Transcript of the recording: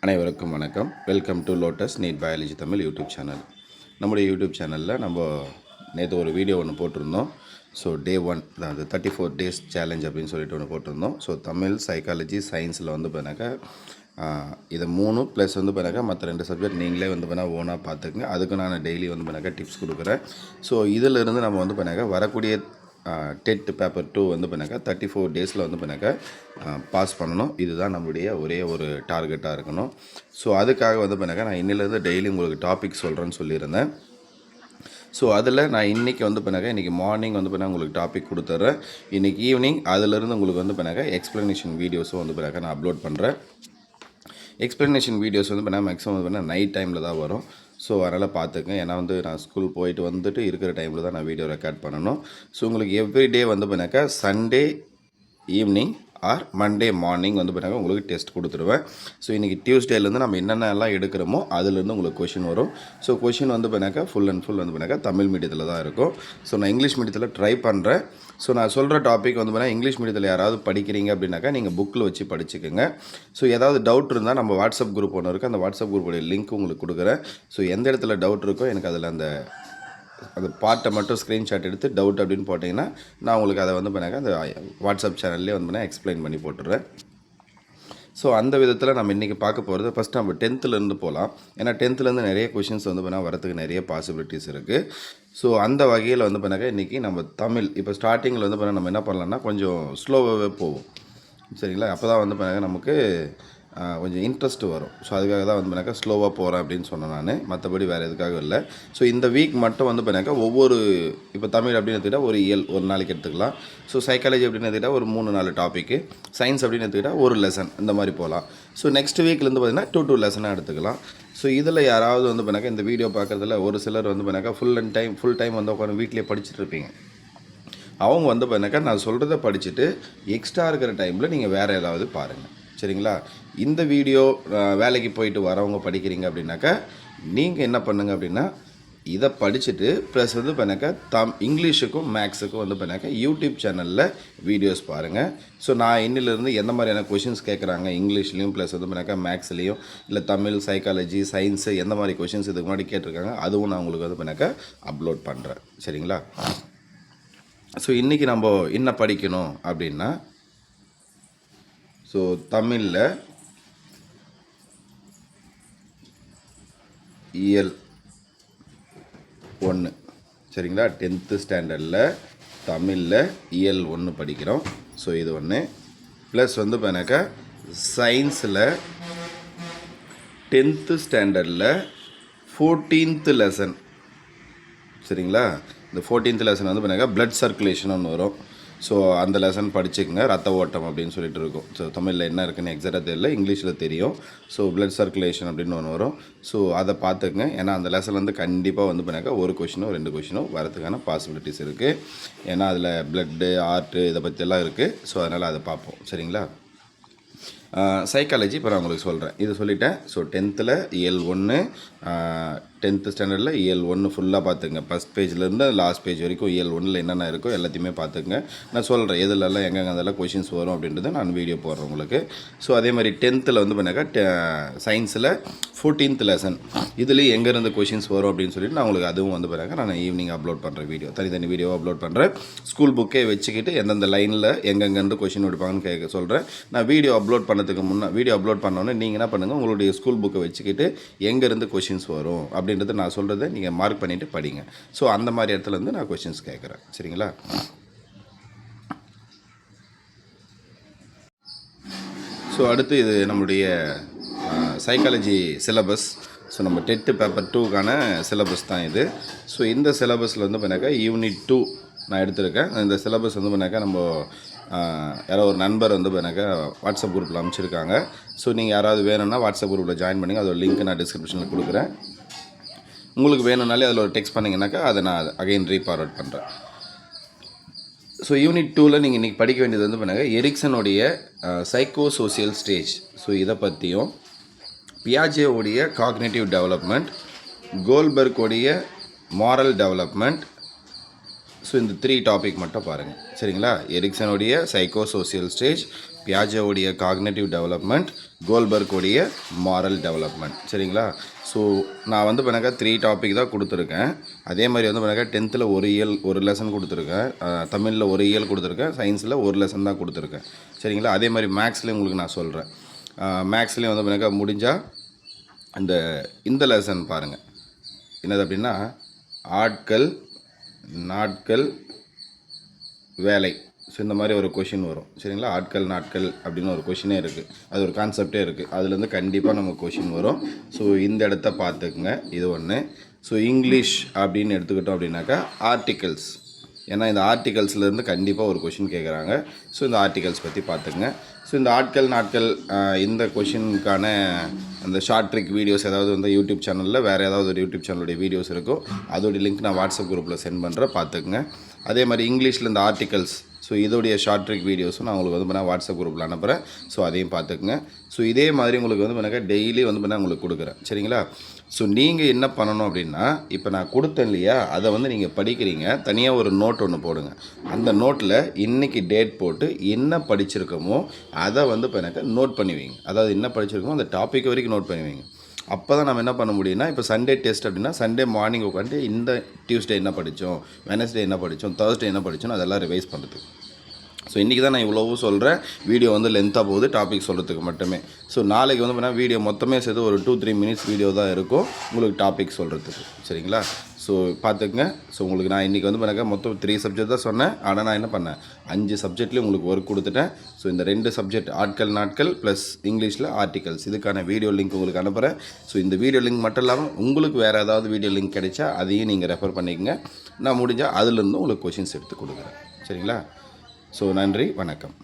அனைவருக்கும் வணக்கம். Welcome to Lotus NEET biology Tamil YouTube channel. நம்முடைய யூடியூப் சேனலில் நம்ம நேற்று ஒரு வீடியோ ஒன்று போட்டிருந்தோம். ஸோ டே 1 அதாவது 34 டேஸ் சேலஞ்ச் அப்படின்னு சொல்லிட்டு ஒன்று போட்டிருந்தோம். ஸோ தமிழ், சைக்காலஜி, சயின்ஸில் வந்து பார்த்தாக்கா இதை 3 ப்ளஸ் வந்து பார்த்தாக்கா மற்ற 2 சப்ஜெக்ட் நீங்களே வந்து பார்த்தா ஓனாக பார்த்துக்குங்க. அதுக்கு நான் டெய்லி வந்து பார்த்தாக்கா டிப்ஸ் கொடுக்குறேன். ஸோ இதிலிருந்து நம்ம வந்து பார்த்தாக்கா வரக்கூடிய டெட் பேப்பர் 2 வந்து பண்ணாக்கா 34 டேஸில் வந்து பண்ணாக்கா பாஸ் பண்ணணும். இதுதான் நம்மளுடைய ஒரே ஒரு டார்கெட்டாக இருக்கணும். ஸோ அதுக்காக வந்து பண்ணாக்கா நான் இன்னிலேருந்து டெய்லி உங்களுக்கு டாபிக் சொல்கிறேன்னு சொல்லியிருந்தேன். ஸோ அதில் நான் இன்றைக்கி வந்து பண்ணாக்கா இன்றைக்கி மார்னிங் வந்து பண்ணால் உங்களுக்கு டாபிக் கொடுத்துட்றேன். இன்றைக்கி ஈவினிங் அதிலிருந்து உங்களுக்கு வந்து பண்ணாக்கா எக்ஸ்ப்ளனேஷன் வீடியோஸும் வந்து பண்ணாக்கா நான் அப்லோட் பண்ணுறேன். எக்ஸ்ப்ளனேஷன் வீடியோஸ் வந்து பண்ணால் மேக்ஸிமம் வந்து பண்ணால் நைட் டைமில் தான் வரும். ஸோ அதனால் பார்த்துக்கங்க. ஏன்னா வந்து நான் ஸ்கூல் போயிட்டு வந்துட்டு இருக்கிற டைமில் தான் நான் வீடியோ ரெக்கார்ட் பண்ணணும். ஸோ உங்களுக்கு எவ்ரிடே வந்து பண்ணாக்கா Sunday evening R Monday morning வந்து பார்த்தீங்கன்னா உங்களுக்கு டெஸ்ட் கொடுத்துருவேன். ஸோ இன்றைக்கி டியூஸ்டேலேருந்து நம்ம என்னென்னலாம் எடுக்கிறோமோ அதுலேருந்து உங்களுக்கு கொஷின் வரும். ஸோ கொஷின் வந்து பண்ணாக்கா ஃபுல் அண்ட் ஃபுல் வந்து பண்ணாக்கா தமிழ் மீடியத்தில் தான் இருக்கும். ஸோ நான் இங்கிலீஷ் மீடியத்தில் ட்ரை பண்ணுறேன். ஸோ நான் சொல்கிற டாபிக் வந்து பார்த்தீங்கன்னா இங்கிலீஷ் மீடியத்தில் யாராவது படிக்கிறீங்க அப்படின்னாக்கா நீங்கள் புக்கில் வச்சு படிச்சுக்கோங்க. ஸோ ஏதாவது டவுட் இருந்தால் நம்ம வாட்ஸ்அப் குரூப் ஒன்று இருக்குது. அந்த வாட்ஸ்அப் குரூப்போடைய லிங்க் உங்களுக்கு கொடுக்குறேன். ஸோ எந்த இடத்துல டவுட் இருக்கோ எனக்கு அதில் அந்த பார்ட்டை மட்டும் ஸ்க்ரீன்ஷாட் எடுத்து டவுட் அப்படின்னு போட்டிங்கன்னா நான் உங்களுக்கு அதை வந்து பண்ணாக்க அந்த வாட்ஸ்அப் சேனல்லே வந்து பண்ணால் எக்ஸ்பிளைன் பண்ணி போட்டுடுறேன். ஸோ அந்த விதத்தில் நம்ம இன்றைக்கி பார்க்க போகிறது ஃபஸ்ட் நம்ம 10th போகலாம். ஏன்னா 10th நிறைய கொஷின்ஸ் வந்து பண்ணால் வரத்துக்கு நிறைய பாசிபிலிட்டிஸ் இருக்குது. ஸோ அந்த வகையில் வந்து பண்ணாக்க இன்றைக்கி நம்ம தமிழ் இப்போ ஸ்டார்டிங்கில் வந்து பண்ணால் நம்ம என்ன பண்ணலாம்னா கொஞ்சம் ஸ்லோவாகவே போவோம். சரிங்களா? அப்போ தான் வந்து பண்ணாக்க நமக்கு கொஞ்சம் இன்ட்ரெஸ்ட் வரும். ஸோ அதுக்காக தான் வந்து பண்ணாக்கா ஸ்லோவாக போகிறேன் அப்படின்னு சொன்னேன் நான். மற்றபடி வேறு எதுக்காக இல்லை. ஸோ இந்த வீக் மட்டும் வந்து பண்ணாக்கா ஒவ்வொரு இப்போ தமிழ் அப்படின்னு எடுத்துக்கிட்டால் ஒரு இயல் ஒரு நாளைக்கு எடுத்துக்கலாம். ஸோ சைக்காலஜி அப்படின்னு எடுத்துக்கிட்டால் ஒரு 3-4 டாப்பிக்கு, சயின்ஸ் அப்படின்னு எடுத்துக்கிட்டால் ஒரு லெசன், இந்த மாதிரி போகலாம். ஸோ நெக்ஸ்ட் வீக்லேருந்து பார்த்திங்கன்னா 2 லெசனாக எடுத்துக்கலாம். ஸோ இதில் யாராவது வந்து பண்ணாக்கா இந்த வீடியோ பார்க்குறதுல ஒரு சிலர் வந்து பண்ணாக்கா ஃபுல் டைம் வந்து உட்காந்து வீட்டிலே படிச்சுட்டு இருப்பீங்க. அவங்க வந்து பண்ணாக்கா நான் சொல்கிறத படிச்சுட்டு எக்ஸ்ட்ரா இருக்கிற டைமில் நீங்கள் வேறு ஏதாவது பாருங்கள். சரிங்களா? இந்த வீடியோ வேலைக்கு போயிட்டு வரவங்க படிக்கிறீங்க அப்படின்னாக்கா நீங்கள் என்ன பண்ணுங்கள் அப்படின்னா இதை படிச்சுட்டு ப்ளஸ் வந்து பண்ணாக்கா இங்கிலீஷுக்கும் மேக்ஸுக்கும் வந்து பண்ணாக்கா யூடியூப் சேனலில் வீடியோஸ் பாருங்கள். ஸோ நான் இன்னிலிருந்து எந்த மாதிரியான கொஷின்ஸ் கேட்குறாங்க இங்கிலீஷ்லேயும் ப்ளஸ் வந்து பண்ணாக்கா மேக்ஸ்லேயும் இல்லை தமிழ், சைக்காலஜி, சயின்ஸு எந்த மாதிரி கொஷின்ஸ் இதுக்கு முன்னாடி கேட்டிருக்காங்க அதுவும் நான் உங்களுக்கு வந்து பண்ணாக்கா அப்லோட் பண்ணுறேன். சரிங்களா? ஸோ இன்றைக்கி நம்ம என்ன படிக்கணும் அப்படின்னா ஸோ தமிழில் இயல் 1 சரிங்களா? 10th ஸ்டாண்டர்டில் தமிழில் இயல் 1 படிக்கிறோம். ஸோ இது ஒன்று ப்ளஸ் வந்து பார்த்தாக்கா சயின்ஸில் 10th ஸ்டாண்டர்டில் 14th லெசன். சரிங்களா? இந்த 14th லெசன் வந்து பார்த்தாக்கா பிளட் சர்க்குலேஷன் ஒன்று வரும். ஸோ அந்த லெசன் படிச்சுக்கங்க. ரத்த ஓட்டம் அப்படின்னு சொல்லிட்டு இருக்கும். ஸோ தமிழில் என்ன இருக்குன்னு எக்ஸாக்டாக தெரியல, இங்கிலீஷில் தெரியும். ஸோ பிளட் சர்க்குலேஷன் அப்படின்னு ஒன்று வரும். ஸோ அதை பார்த்துக்குங்க. ஏன்னா அந்த லெசன் வந்து கண்டிப்பாக வந்து பண்ணாக்கா ஒரு கொஷினோ 2 கொஷினோ வரதுக்கான பாசிபிலிட்டிஸ் இருக்குது. ஏன்னா அதில் பிளட்டு, ஆர்ட்டு இதை பற்றியெல்லாம் இருக்குது. ஸோ அதனால் அதை பார்ப்போம். சரிங்களா? சைக்காலஜி இப்போ நான் உங்களுக்கு சொல்கிறேன். இது சொல்லிட்டேன். ஸோ 10th இயல் 1 10th ஸ்டாண்டர்டில் இயல் 1 ஃபுல்லாக பார்த்துங்க. ஃபஸ்ட் பேஜ்லேருந்து லாஸ்ட் பேஜ் வரைக்கும் இயல் 1 என்னென்ன இருக்கோ எல்லாத்தையுமே பார்த்துங்க. நான் சொல்கிறேன் எதுலெல்லாம் எங்கெங்கே அதெல்லாம் கொஷின்ஸ் வரும் அப்படின்றத நான் வீடியோ போடுறேன் உங்களுக்கு. ஸோ அதே மாதிரி 10th வந்து பண்ணாக்கா சயின்ஸில் 14th லெசன் இதுலேயும் எங்கேருந்து கொஷின்ஸ் வரும் அப்படின்னு சொல்லிட்டு நான் உங்களுக்கு அதுவும் வந்து பண்ணாக்கா நான் ஈவினிங் அப்லோட் பண்ணுறேன். தனி வீடியோ அப்லோட் பண்ணுறேன். ஸ்கூல் புக்கே வச்சுக்கிட்டு எந்தெந்த லைனில் எங்கெங்கேருந்து கொஷின் எடுப்பாங்கன்னு சொல்கிறேன். நான் வீடியோ அப்லோட் வீடியோ அப்லோட் பண்ணோன்னே நீங்கள் என்ன பண்ணுங்கள், உங்களுடைய ஸ்கூல் புக்கை வச்சுக்கிட்டு எங்கேருந்து கொஷின்ஸ் வரும் அப்படின்றத நான் சொல்கிறத நீங்கள் மார்க் பண்ணிவிட்டு படிங்க. ஸோ அந்த மாதிரி இடத்துலேருந்து நான் கொஷின்ஸ் கேட்குறேன். சரிங்களா? ஸோ அடுத்து இது நம்மளுடைய சைக்காலஜி சிலபஸ். ஸோ நம்ம டெட் பேப்பர் 2க்கான சிலபஸ் தான் இது. ஸோ இந்த சிலபஸில் வந்து பண்ணாக்கா யூனிட் 2 நான் எடுத்திருக்கேன். இந்த சிலபஸ் வந்து பண்ணாக்கா நம்ம யாரோ ஒரு நண்பர் வந்து பண்ணாக்கா வாட்ஸ்அப் குரூப்பில் அனுப்பிச்சிருக்காங்க. ஸோ நீங்கள் யாராவது வேணும்னா வாட்ஸ்அப் குரூப்பில் ஜாயின் பண்ணிங்க. அதோட லிங்க் நான் டிஸ்கிரிப்ஷனில் கொடுக்குறேன். உங்களுக்கு வேணும்னாலே அதில் ஒரு டெக்ஸ்ட் பண்ணிங்கனாக்கா அதை நான் அகைன் ரீஃபார்வர்ட் பண்ணுறேன். ஸோ யூனிட் 2ல் நீங்கள் இன்றைக்கி படிக்க வேண்டியது வந்து பண்ணாக்கா எரிக்சனுடைய சைக்கோ சோசியல் ஸ்டேஜ். ஸோ இதை பற்றியும் பியாஜேவுடைய காக்னேட்டிவ் டெவலப்மெண்ட், கோல்பர்கோடைய மாரல் டெவலப்மெண்ட், ஸோ இந்த 3 டாபிக் மட்டும் பாருங்கள் சரிங்களா. எரிக்சனுடைய சைக்கோ சோசியல் ஸ்டேஜ், பியாஜோடைய காக்னேட்டிவ் டெவலப்மெண்ட், கோல்பர்க்குடைய மாரல் டெவலப்மெண்ட் சரிங்களா. ஸோ நான் வந்து பண்ணாக்கா 3 டாபிக் தான் கொடுத்துருக்கேன். அதே மாதிரி வந்து பண்ணாக்கா 10th ஒரு லெசன் கொடுத்துருக்கேன், தமிழில் ஒரு இயல் கொடுத்துருக்கேன், சயின்ஸில் ஒரு லெசன் தான் கொடுத்துருக்கேன் சரிங்களா. அதே மாதிரி மேக்ஸ்லேயும் உங்களுக்கு நான் சொல்கிறேன். மேக்ஸ்லேயும் வந்து பண்ணாக்கா முடிஞ்சால் இந்த லெசன் பாருங்கள். என்னது அப்படின்னா ஆட்கள், நாட்கள், வேலை. ஸோ இந்த மாதிரி ஒரு கொஷின் வரும் சரிங்களா. ஆட்கள் நாட்கள் அப்படின்னு ஒரு கொஷினே இருக்குது, அது ஒரு கான்செப்டே இருக்குது. அதுலேருந்து கண்டிப்பாக நமக்கு கொஷின் வரும். ஸோ இந்த இடத்த பார்த்துக்குங்க, இது ஒன்று. ஸோ இங்கிலீஷ் அப்படின்னு எடுத்துக்கிட்டோம் அப்படின்னாக்கா ஆர்டிகல்ஸ், ஏன்னா இந்த ஆர்டிகல்ஸ்லேருந்து கண்டிப்பாக ஒரு கொஷின் கேட்குறாங்க. ஸோ இந்த ஆர்டிகல்ஸ் பற்றி பார்த்துக்குங்க. ஸோ இந்த ஆட்கள் நாட்கள் இந்த கொஷினுக்கான அந்த ஷார்ட் ட்ரிக் வீடியோஸ் ஏதாவது வந்து யூடியூப் சேனலில் வேறு ஏதாவது ஒரு யூடியூப் சேனலுடைய வீடியோஸ் இருக்கும், அதோடைய லிங்க் நான் வாட்ஸ்அப் குரூப்பில் சென்ட் பண்ணுறேன், பார்த்துக்குங்க. அதே மாதிரி இங்கிலீஷில் இந்த ஆர்டிகல்ஸ், ஸோ இதோடைய ஷார்ட் ட்ரிக் வீடியோஸும் நான் உங்களுக்கு வந்து பண்ணால் வாட்ஸ்அப் குரூப்பில் அனுப்புகிறேன். ஸோ அதையும் பார்த்துக்குங்க. ஸோ இதே மாதிரி உங்களுக்கு வந்து பண்ணாக்க டெய்லி வந்து பண்ணால் உங்களுக்கு கொடுக்குறேன் சரிங்களா. ஸோ நீங்கள் என்ன பண்ணணும் அப்படின்னா, இப்போ நான் கொடுத்தேன் இல்லையா, அதை வந்து நீங்கள் படிக்கிறீங்க, தனியாக ஒரு நோட் ஒன்று போடுங்க. அந்த நோட்டில் இன்றைக்கி டேட் போட்டு என்ன படிச்சிருக்கோமோ அதை வந்து இப்போ எனக்கு நோட் பண்ணி வைங்க. அதாவது என்ன படிச்சிருக்கோமோ அந்த டாபிக் வரைக்கும் நோட் பண்ணி வைங்க. அப்போ தான் நம்ம என்ன பண்ண முடியும்னா, இப்போ சண்டே டெஸ்ட் அப்படின்னா சண்டே மார்னிங் உட்காந்து இந்த டியூஸ்டே என்ன படித்தோம், வெனஸ்டே என்ன படித்தோம், தேர்ஸ்டே என்ன படித்தோம், அதெல்லாம் ரிவைஸ் பண்ணுறதுக்கு. ஸோ இன்றைக்கி தான் நான் இவ்வளவும் சொல்கிறேன். வீடியோ வந்து லென்த்தாக போகுது டாபிக் சொல்கிறதுக்கு மட்டுமே. ஸோ நாளைக்கு வந்து பார்த்தீங்கன்னா வீடியோ மொத்தமே சேர்த்து ஒரு 2-3 மினிட்ஸ் வீடியோ தான் இருக்கும் உங்களுக்கு டாபிக் சொல்கிறதுக்கு சரிங்களா. ஸோ பார்த்துக்குங்க. ஸோ உங்களுக்கு நான் இன்றைக்கி வந்து பண்ணாக்க மொத்தம் 3 சப்ஜெக்ட் தான் சொன்னேன். ஆனால் நான் என்ன பண்ணேன், 5 சப்ஜெக்ட்லேயும் உங்களுக்கு ஒர்க் கொடுத்துட்டேன். ஸோ இந்த 2 சப்ஜெக்ட் ஆட்கள் நாட்கள் ப்ளஸ் இங்கிலீஷில் ஆர்டிகல்ஸ், இதுக்கான வீடியோ லிங்க் உங்களுக்கு அனுப்புகிறேன். ஸோ இந்த வீடியோ லிங்க் மட்டும் இல்லாமல் உங்களுக்கு வேறு ஏதாவது வீடியோ லிங்க் கிடைச்சா அதையும் நீங்கள் ரெஃபர் பண்ணிக்கங்க. நான் முடிஞ்சால் அதுலேருந்து உங்களுக்கு கொஷின்ஸ் எடுத்து கொடுக்குறேன் சரிங்களா. ஸோ நன்றி, வணக்கம்.